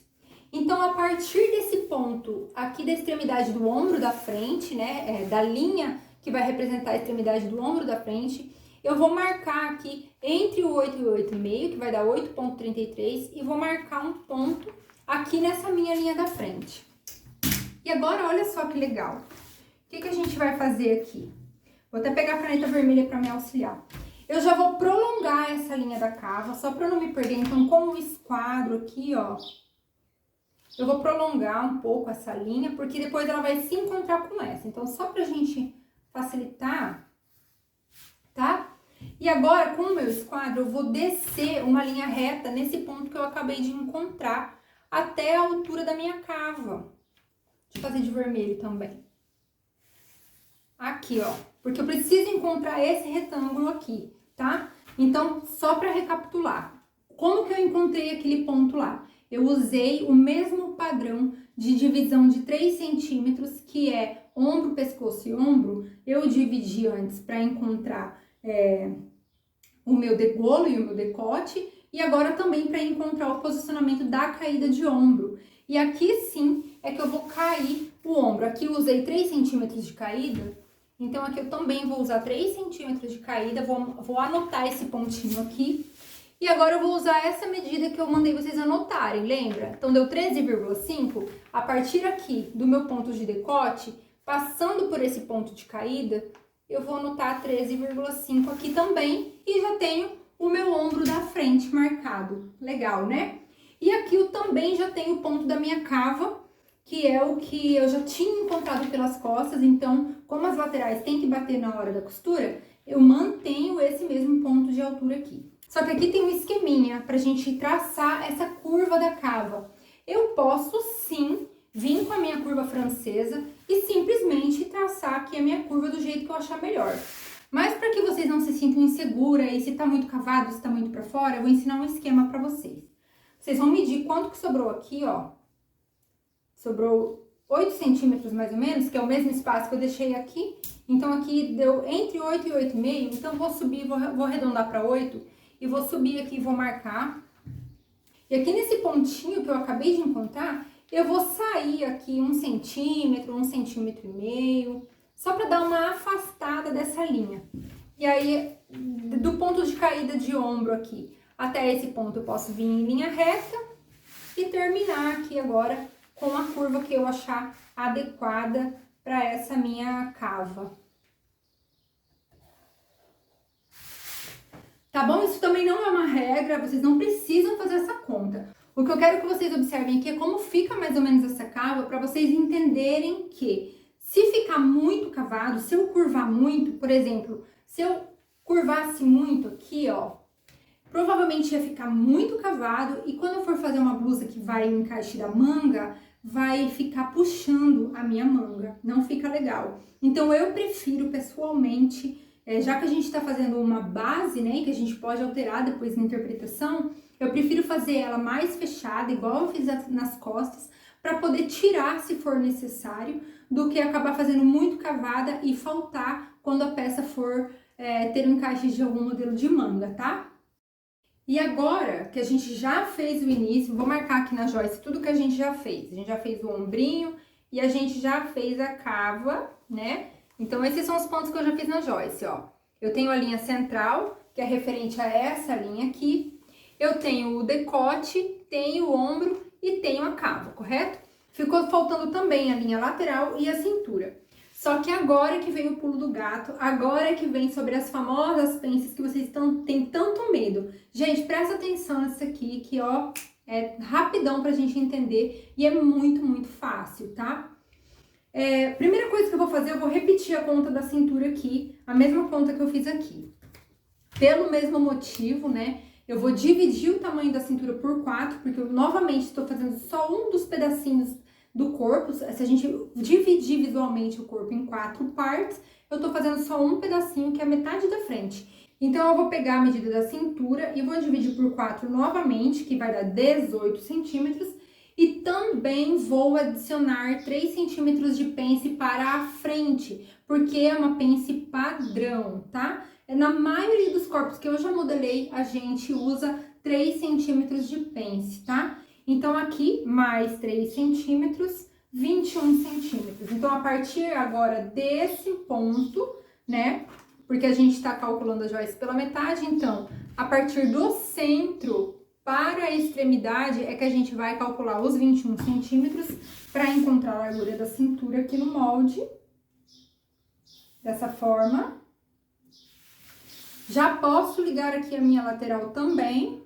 Então, a partir desse ponto aqui da extremidade do ombro da frente, né, da linha que vai representar a extremidade do ombro da frente, eu vou marcar aqui entre o 8 e o 8,5, que vai dar 8,33, e vou marcar um ponto aqui nessa minha linha da frente. E agora, olha só que legal. O que a gente vai fazer aqui? Vou até pegar a caneta vermelha para me auxiliar. Eu já vou prolongar essa linha da cava, só para não me perder. Então, com o esquadro aqui, ó, eu vou prolongar um pouco essa linha, porque depois ela vai se encontrar com essa. Então, só pra gente facilitar, tá? E agora, com o meu esquadro, eu vou descer uma linha reta nesse ponto que eu acabei de encontrar até a altura da minha cava. Deixa eu fazer de vermelho também. Aqui, ó, porque eu preciso encontrar esse retângulo aqui, tá? Então, só para recapitular, como que eu encontrei aquele ponto lá? Eu usei o mesmo padrão de divisão de 3 centímetros, que é ombro, pescoço e ombro. Eu dividi antes para encontrar o meu degolo e o meu decote, e agora também para encontrar o posicionamento da caída de ombro. E aqui sim é que eu vou cair o ombro. Aqui eu usei 3 centímetros de caída, então aqui eu também vou usar 3 centímetros de caída, vou anotar esse pontinho aqui. E agora eu vou usar essa medida que eu mandei vocês anotarem, lembra? Então, deu 13,5. A partir aqui do meu ponto de decote, passando por esse ponto de caída, eu vou anotar 13,5 aqui também. E já tenho o meu ombro da frente marcado. Legal, né? E aqui eu também já tenho o ponto da minha cava, que é o que eu já tinha encontrado pelas costas. Então, como as laterais têm que bater na hora da costura, eu mantenho esse mesmo ponto de altura aqui. Só que aqui tem um esqueminha pra gente traçar essa curva da cava. Eu posso sim vir com a minha curva francesa e simplesmente traçar aqui a minha curva do jeito que eu achar melhor. Mas para que vocês não se sintam inseguras e se tá muito cavado, se tá muito pra fora, eu vou ensinar um esquema pra vocês. Vocês vão medir quanto que sobrou aqui, ó. Sobrou 8 centímetros mais ou menos, que é o mesmo espaço que eu deixei aqui. Então aqui deu entre 8 e 8,5, então vou subir, vou arredondar para 8. E vou subir aqui e vou marcar. E aqui nesse pontinho que eu acabei de encontrar, eu vou sair aqui 1 centímetro, 1,5 centímetros, só para dar uma afastada dessa linha. E aí, do ponto de caída de ombro aqui até esse ponto, eu posso vir em linha reta e terminar aqui agora com a curva que eu achar adequada para essa minha cava. Tá bom? Isso também não é uma regra, vocês não precisam fazer essa conta. O que eu quero que vocês observem aqui é como fica mais ou menos essa cava, para vocês entenderem que se ficar muito cavado, se eu curvar muito, por exemplo, se eu curvasse muito aqui, ó, provavelmente ia ficar muito cavado e quando eu for fazer uma blusa que vai no encaixe da manga, vai ficar puxando a minha manga, não fica legal. Então eu prefiro pessoalmente, já que a gente está fazendo uma base, né, que a gente pode alterar depois na interpretação, eu prefiro fazer ela mais fechada, igual eu fiz nas costas, para poder tirar se for necessário, do que acabar fazendo muito cavada e faltar quando a peça for ter um encaixe de algum modelo de manga, tá? E agora que a gente já fez o início, vou marcar aqui na Joyce tudo que a gente já fez. A gente já fez o ombrinho e a gente já fez a cava, né? Então, esses são os pontos que eu já fiz na Joyce, ó. Eu tenho a linha central, que é referente a essa linha aqui. Eu tenho o decote, tenho o ombro e tenho a cava, correto? Ficou faltando também a linha lateral e a cintura. Só que agora que vem o pulo do gato, agora que vem sobre as famosas pences que vocês têm tanto medo. Gente, presta atenção nisso aqui, que ó, é rapidão pra gente entender e é muito, muito fácil, tá? Primeira coisa que eu vou fazer, eu vou repetir a conta da cintura aqui, a mesma conta que eu fiz aqui. Pelo mesmo motivo, né? Eu vou dividir o tamanho da cintura por 4, porque eu novamente estou fazendo só um dos pedacinhos do corpo. Se a gente dividir visualmente o corpo em 4 partes, eu tô fazendo só um pedacinho, que é a metade da frente. Então, eu vou pegar a medida da cintura e vou dividir por 4 novamente, que vai dar 18 centímetros. E também vou adicionar 3 centímetros de pence para a frente, porque é uma pence padrão, tá? Na maioria dos corpos que eu já modelei, a gente usa 3 centímetros de pence, tá? Então, aqui, mais 3 centímetros, 21 centímetros. Então, a partir agora desse ponto, né? Porque a gente tá calculando a Joyce pela metade, então, a partir do centro para a extremidade é que a gente vai calcular os 21 centímetros para encontrar a largura da cintura aqui no molde. Dessa forma. Já posso ligar aqui a minha lateral também.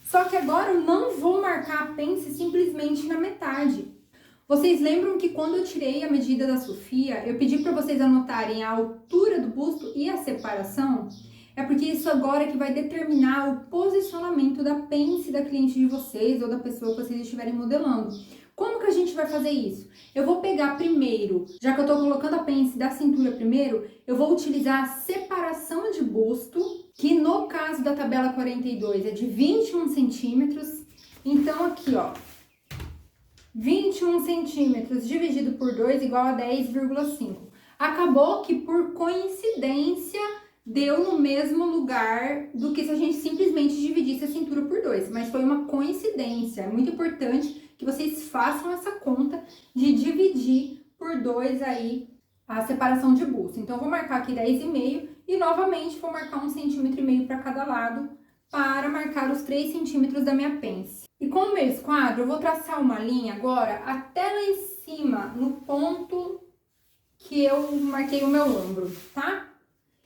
Só que agora eu não vou marcar a pence simplesmente na metade. Vocês lembram que quando eu tirei a medida da Sofia, eu pedi para vocês anotarem a altura do busto e a separação? É porque isso agora é que vai determinar o posicionamento da pence da cliente de vocês ou da pessoa que vocês estiverem modelando. Como que a gente vai fazer isso? Eu vou pegar primeiro, já que eu tô colocando a pence da cintura primeiro, eu vou utilizar a separação de busto, que no caso da tabela 42 é de 21 centímetros. Então, aqui, ó, 21 centímetros dividido por 2 igual a 10,5. Acabou que, por coincidência, deu no mesmo lugar do que se a gente simplesmente dividisse a cintura por 2. Mas foi uma coincidência. É muito importante que vocês façam essa conta de dividir por 2 aí a separação de busto. Então, eu vou marcar aqui 10,5 e novamente vou marcar 1,5 centímetro para cada lado para marcar os 3 centímetros da minha pence. E com o meu esquadro, eu vou traçar uma linha agora até lá em cima, no ponto que eu marquei o meu ombro, tá?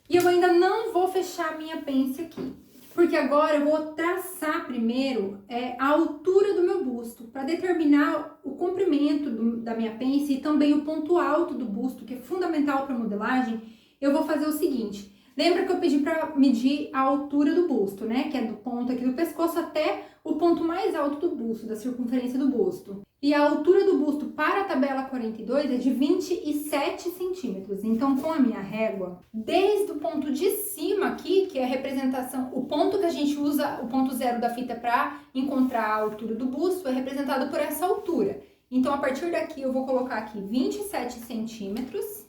E eu ainda não vou fechar a minha pence aqui, porque agora eu vou traçar primeiro a altura do meu busto, para determinar o comprimento da minha pence e também o ponto alto do busto, que é fundamental para modelagem. Eu vou fazer o seguinte, lembra que eu pedi para medir a altura do busto, né? Que é do ponto aqui do pescoço até o ponto mais alto do busto, da circunferência do busto. E a altura do busto para a tabela 42 é de 27 centímetros. Então, com a minha régua, desde o ponto de cima aqui, que é a representação, o ponto que a gente usa, o ponto zero da fita para encontrar a altura do busto, é representado por essa altura. Então, a partir daqui, eu vou colocar aqui 27 centímetros.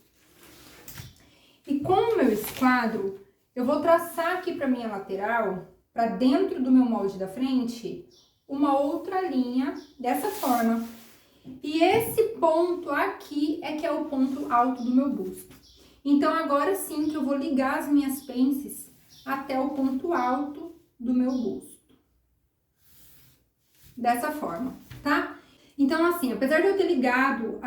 E com o meu esquadro, eu vou traçar aqui para minha lateral, para dentro do meu molde da frente, uma outra linha dessa forma. E esse ponto aqui é que é o ponto alto do meu busto. Então, agora sim que eu vou ligar as minhas pences até o ponto alto do meu busto. Dessa forma, tá? Então, assim, apesar de eu ter ligado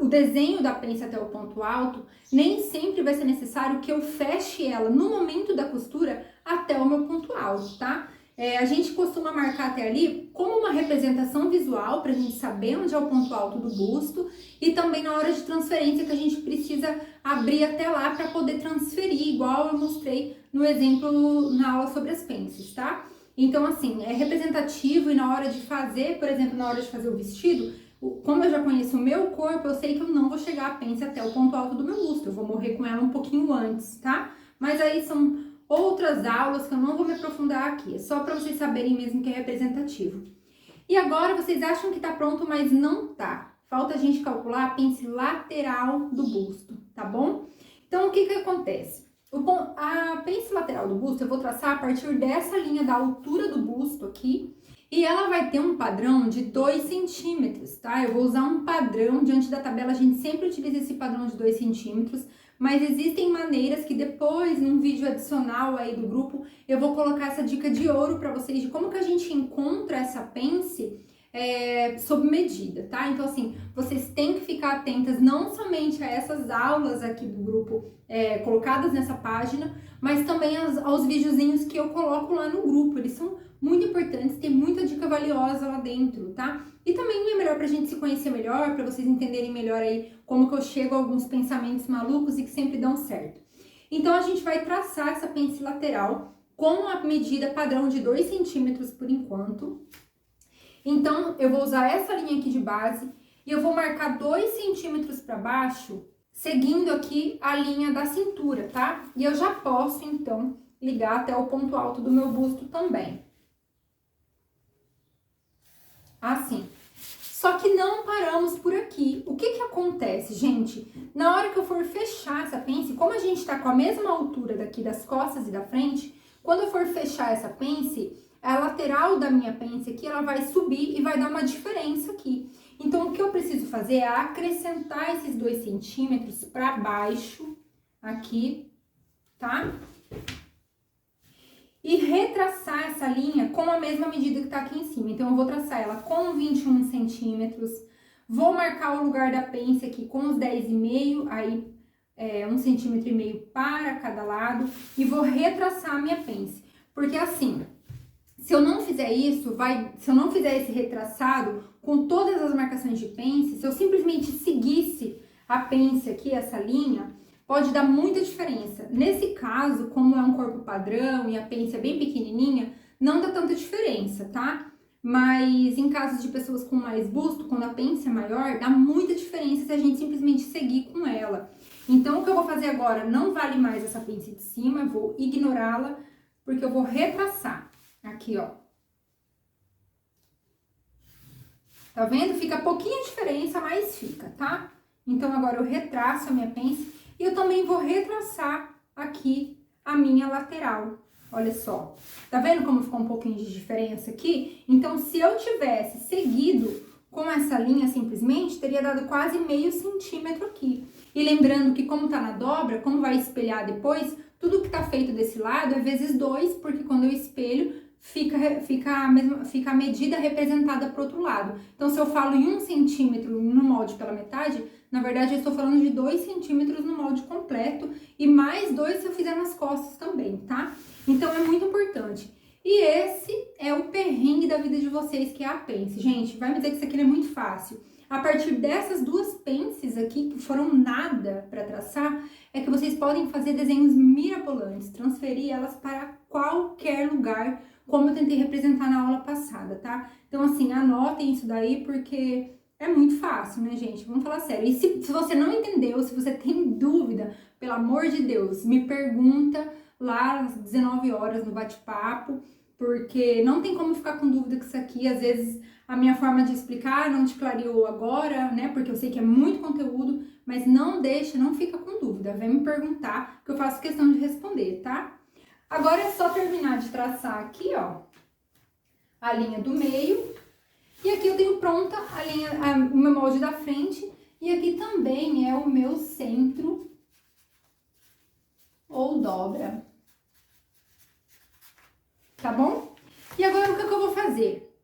o desenho da pence até o ponto alto, nem sempre vai ser necessário que eu feche ela no momento da costura até o meu ponto alto, tá? A gente costuma marcar até ali como uma representação visual para a gente saber onde é o ponto alto do busto e também na hora de transferência que a gente precisa abrir até lá para poder transferir, igual eu mostrei no exemplo na aula sobre as pences, tá? Então, assim, é representativo e na hora de fazer, por exemplo, na hora de fazer o vestido, como eu já conheço o meu corpo, eu sei que eu não vou chegar a pence até o ponto alto do meu busto, eu vou morrer com ela um pouquinho antes, tá? Mas aí são outras aulas que eu não vou me aprofundar aqui, é só para vocês saberem mesmo que é representativo. E agora vocês acham que tá pronto, mas não tá. Falta a gente calcular a pence lateral do busto, tá bom? Então, o que que acontece? A pence lateral do busto eu vou traçar a partir dessa linha da altura do busto aqui, e ela vai ter um padrão de 2 centímetros, tá? Eu vou usar um padrão, diante da tabela a gente sempre utiliza esse padrão de 2 centímetros, mas existem maneiras que depois, num vídeo adicional aí do grupo, eu vou colocar essa dica de ouro para vocês de como que a gente encontra essa pence sob medida, tá? Então, assim, vocês têm que ficar atentas não somente a essas aulas aqui do grupo colocadas nessa página, mas também aos videozinhos que eu coloco lá no grupo. Eles são muito importantes, tem muita dica valiosa lá dentro, tá? E também é melhor pra gente se conhecer melhor, pra vocês entenderem melhor aí como que eu chego a alguns pensamentos malucos e que sempre dão certo. Então, a gente vai traçar essa pence lateral com a medida padrão de 2 centímetros por enquanto. Então, eu vou usar essa linha aqui de base e eu vou marcar 2 centímetros para baixo, seguindo aqui a linha da cintura, tá? E eu já posso, então, ligar até o ponto alto do meu busto também. Assim. Só que não paramos por aqui. O que que acontece, gente? Na hora que eu for fechar essa pence, como a gente tá com a mesma altura daqui das costas e da frente, quando eu for fechar essa pence, a lateral da minha pence aqui, ela vai subir e vai dar uma diferença aqui. Então, o que eu preciso fazer é acrescentar esses 2 centímetros para baixo, aqui, tá? E retraçar essa linha com a mesma medida que tá aqui em cima. Então, eu vou traçar ela com 21 centímetros, vou marcar o lugar da pence aqui com os 10,5, aí 1,5 centímetro para cada lado, e vou retraçar a minha pence. Porque assim, se eu não fizer isso, se eu não fizer esse retraçado com todas as marcações de pence, se eu simplesmente seguisse a pence aqui, essa linha, pode dar muita diferença. Nesse caso, como é um corpo padrão e a pence é bem pequenininha, não dá tanta diferença, tá? Mas em casos de pessoas com mais busto, quando a pence é maior, dá muita diferença se a gente simplesmente seguir com ela. Então, o que eu vou fazer agora não vale mais essa pence de cima, eu vou ignorá-la, porque eu vou retraçar. Aqui, ó. Tá vendo? Fica pouquinha diferença, mas fica, tá? Então, agora eu retraço a minha pence e eu também vou retraçar aqui a minha lateral. Olha só. Tá vendo como ficou um pouquinho de diferença aqui? Então, se eu tivesse seguido com essa linha simplesmente, teria dado quase meio centímetro aqui. E lembrando que como tá na dobra, como vai espelhar depois, tudo que tá feito desse lado é vezes 2, porque quando eu espelho, fica a medida representada pro outro lado. Então, se eu falo em 1 centímetro no molde pela metade, na verdade, eu estou falando de 2 centímetros no molde completo e mais 2 se eu fizer nas costas também, tá? Então, é muito importante. E esse é o perrengue da vida de vocês, que é a pence. Gente, vai me dizer que isso aqui é muito fácil. A partir dessas 2 pences aqui, que foram nada para traçar, é que vocês podem fazer desenhos mirabolantes, transferir elas para qualquer lugar, como eu tentei representar na aula passada, tá? Então, assim, anotem isso daí, porque é muito fácil, né, gente? Vamos falar sério. E se você não entendeu, se você tem dúvida, pelo amor de Deus, me pergunta lá às 19 horas no bate-papo, porque não tem como ficar com dúvida com isso aqui. Às vezes a minha forma de explicar não te clareou agora, né? Porque eu sei que é muito conteúdo, mas não deixa, não fica com dúvida. Vem me perguntar, que eu faço questão de responder, tá? Agora é só terminar de traçar aqui, ó, a linha do meio. E aqui eu tenho pronta a linha, o meu molde da frente. E aqui também é o meu centro ou dobra. Tá bom? E agora o que eu vou fazer?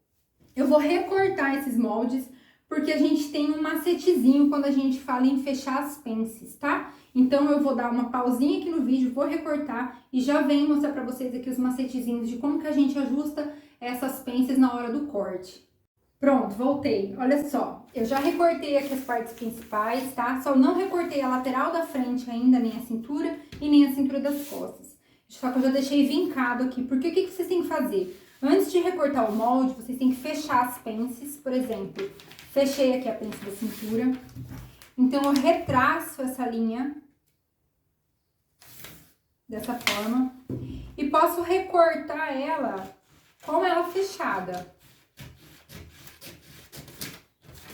Eu vou recortar esses moldes, porque a gente tem um macetezinho quando a gente fala em fechar as pences, tá? Então eu vou dar uma pausinha aqui no vídeo, vou recortar e já venho mostrar pra vocês aqui os macetezinhos de como que a gente ajusta essas pences na hora do corte. Pronto, voltei. Olha só, eu já recortei aqui as partes principais, tá? Só não recortei a lateral da frente ainda, nem a cintura e nem a cintura das costas. Só que eu já deixei vincado aqui, porque o que vocês têm que fazer? Antes de recortar o molde, vocês têm que fechar as pences, por exemplo. Fechei aqui a pence da cintura. Então, eu retraço essa linha dessa forma. E posso recortar ela com ela fechada.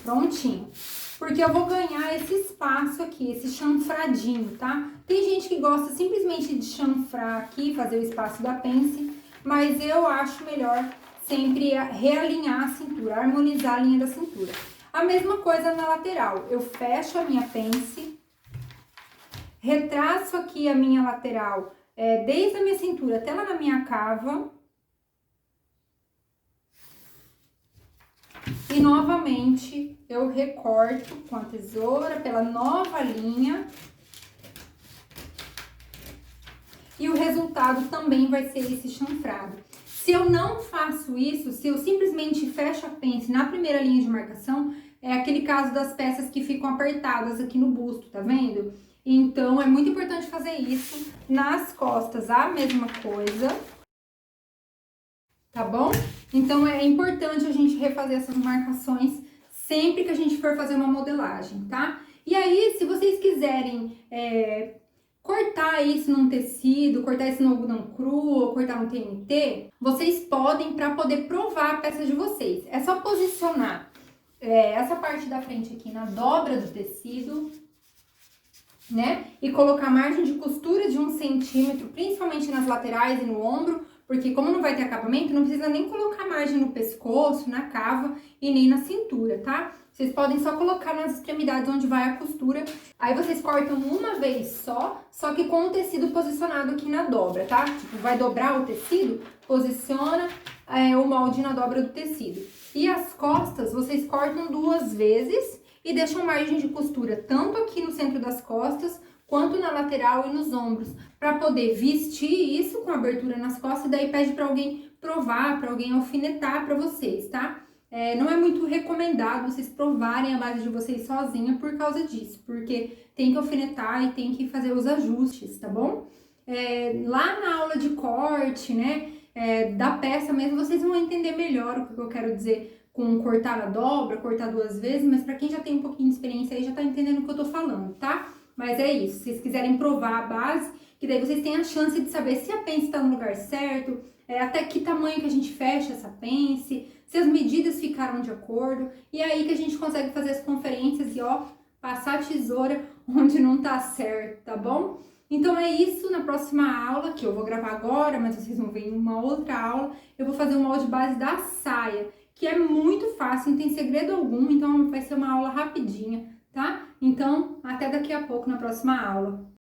Prontinho. Porque eu vou ganhar esse espaço aqui, esse chanfradinho, tá? Tem gente que gosta simplesmente de chanfrar aqui, fazer o espaço da pence, mas eu acho melhor sempre realinhar a cintura, harmonizar a linha da cintura. A mesma coisa na lateral, eu fecho a minha pence, retraço aqui a minha lateral, desde a minha cintura até lá na minha cava. E novamente eu recorto com a tesoura pela nova linha. E o resultado também vai ser esse chanfrado. Se eu não faço isso, se eu simplesmente fecho a pence na primeira linha de marcação, é aquele caso das peças que ficam apertadas aqui no busto, tá vendo? Então, é muito importante fazer isso. Nas costas, a mesma coisa. Tá bom? Então, é importante a gente refazer essas marcações sempre que a gente for fazer uma modelagem, tá? E aí, se vocês quiserem cortar isso num tecido, cortar isso no algodão cru ou cortar no TNT, vocês podem para poder provar a peça de vocês. É só posicionar essa parte da frente aqui na dobra do tecido, né? E colocar a margem de costura de 1 centímetro, principalmente nas laterais e no ombro, porque como não vai ter acabamento, não precisa nem colocar margem no pescoço, na cava e nem na cintura, tá? Vocês podem só colocar nas extremidades onde vai a costura. Aí vocês cortam uma vez só que com o tecido posicionado aqui na dobra, tá? Tipo, vai dobrar o tecido, posiciona o molde na dobra do tecido. E as costas, vocês cortam 2 vezes e deixam margem de costura tanto aqui no centro das costas, quanto na lateral e nos ombros, para poder vestir isso com abertura nas costas, e daí pede para alguém provar, para alguém alfinetar para vocês, tá? Não é muito recomendado vocês provarem a base de vocês sozinha por causa disso, porque tem que alfinetar e tem que fazer os ajustes, tá bom? Lá na aula de corte, né, da peça mesmo, vocês vão entender melhor o que eu quero dizer com cortar a dobra, cortar 2 vezes, mas para quem já tem um pouquinho de experiência aí, já tá entendendo o que eu tô falando, tá? Mas é isso, se vocês quiserem provar a base, que daí vocês têm a chance de saber se a pence tá no lugar certo, até que tamanho que a gente fecha essa pence, se as medidas ficaram de acordo, e é aí que a gente consegue fazer as conferências e, ó, passar a tesoura onde não tá certo, tá bom? Então é isso, na próxima aula, que eu vou gravar agora, mas vocês vão ver em uma outra aula, eu vou fazer o molde base da saia, que é muito fácil, não tem segredo algum, então vai ser uma aula rapidinha, tá? Então, até daqui a pouco na próxima aula.